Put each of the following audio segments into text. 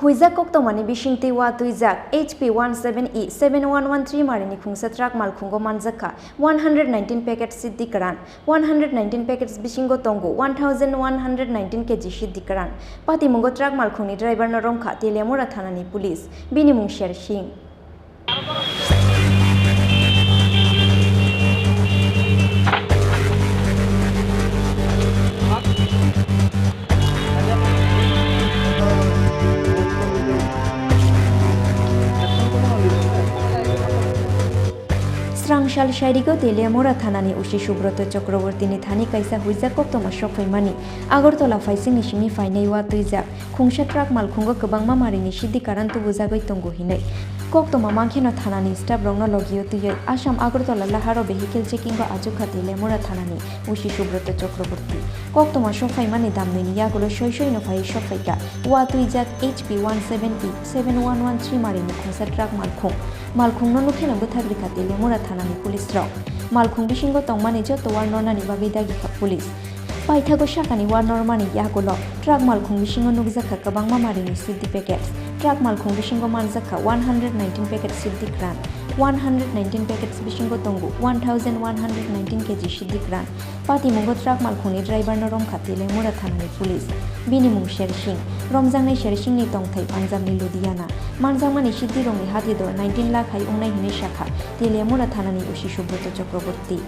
Huizak koktomani bishingti wa tuizak HP17E 7113 marini khungsa truck malkhungo manjaka 119 packets siddikaran 119 packets bishingo tongo 1119 kg siddikaran patimungo truck malkhungni driver no romkha Teliamura thanani police binimung Sher Singh Srangshal Shairigo Teliamura Thanani Ushi Shubroto Chakrabortini Thani Kaisa Huizak Koktoma Shokfaimani Agortola Faising Nishimi Faineiwa Tuizak Khungsha Truck Malkhungo Kabangma Marini Siddikaran Tubuzagoi Tongo Hinai Koktoma Mankhena Thanani Staff Rongno Logio Tuyai Assam Agortola Laharo Vehicle Checking Ba Ajuka Teliamura Thanani Ushi Shubroto Chakraborti Koktoma Shokfaimani Damnini Yagulo Shoishoi no Fai Shokfaika Wa Tuizak HP17E 7113 Marini Khungsha Truck Malkhung no nukhena buthagrika Teliamura Thanani police rok malkhung bishingo tongmani joto warnornani bagui dagikha police paithago shakani warnormani yagulo truck malkhung bishingo nukjakha kabangma marini siddi packets truck malkhung bishingo manjakha 119 packets siddi kran 119 packets bishingo tongo 1119 kg siddi kran patimungo truck malkhungni driver no romkha Teliamura Thanani police binimung Sher Singh romjangnai Sher Singh ni tongthai Punjabni Ludhiana manjangmani siddi rongni hatidor 19 lakh hai ungnai hine shakha Teliamura Thanani Ushi Shubroto Chakraborti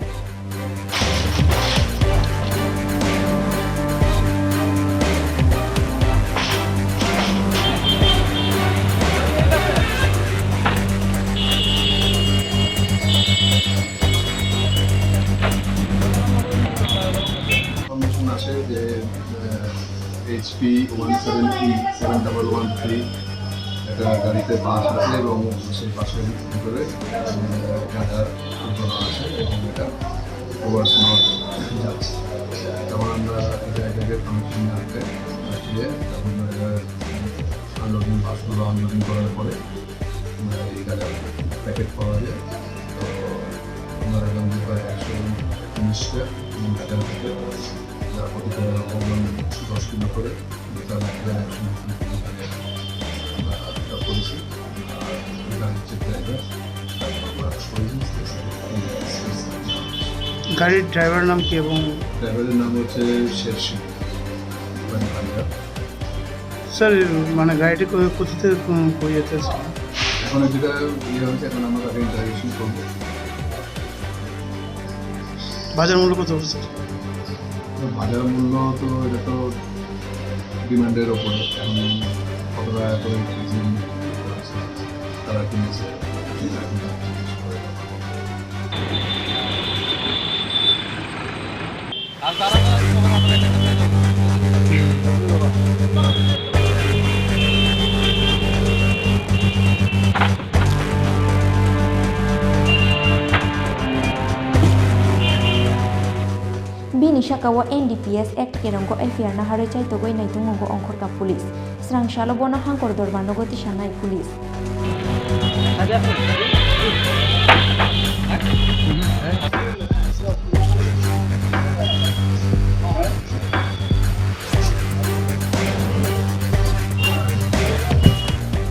HP17E 7113 একটা গাড়িতে বাস আছে এবং সেই বাসের ভিতরে গাঁজার ঘটনা আছে এবং এটা ওভারফ্লো যাচ্ছে তখন আমরা এটা এটাকে পারমিশন আনতে আসলে তখন আনলোডিং বাসগুলো আনলোডিং করার পরে এই গাঁজার প্যাকেট পাওয়া যায় তো আমরা এখান থেকে প্রায় 119টা গাঁজার প্যাকেট যার প্রতিটা অবলম্বন 10 কিলো করে গাড়ির ড্রাইভার নাম কি এবং ড্রাইভারের নাম হচ্ছে শের সিং স্যার মানে গাড়িটি কোথা থেকে কই যেতেছে এখন যেটা ইয়ে হয়েছে এখন আমরা তাকে ইন্টারভিউশন করবো বাজার মূল্য কত স্যার বাজার মূল্য তো এটা তো ডিমান্ডের ওপরে এখন কত টাকা করে কেজি তারা কিনেছে Bini Shakawa NDPS Act Kerongo FIR na haro chai togoi nai tumongo ongkhor ka police Srangshalo bono hangkor dorban nogoti shanai police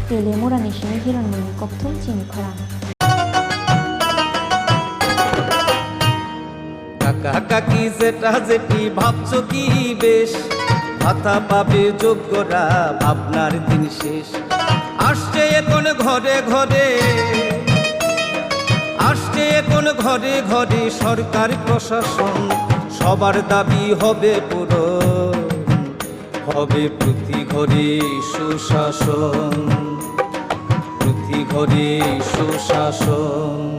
Teliamura Nishimi Hiranmoni Kopthum Chini Khorang কাকি যেটা যেটি ভাবছো কি বেশ ভাতা পাবে যোগ্যরা ভাবনার দিন শেষ আসছে এখন ঘরে ঘরে আসছে এখন ঘরে ঘরে সরকার প্রশাসন সবার দাবি হবে পূরণ হবে প্রতি ঘরে সুশাসন প্রতি ঘরে সুশাসন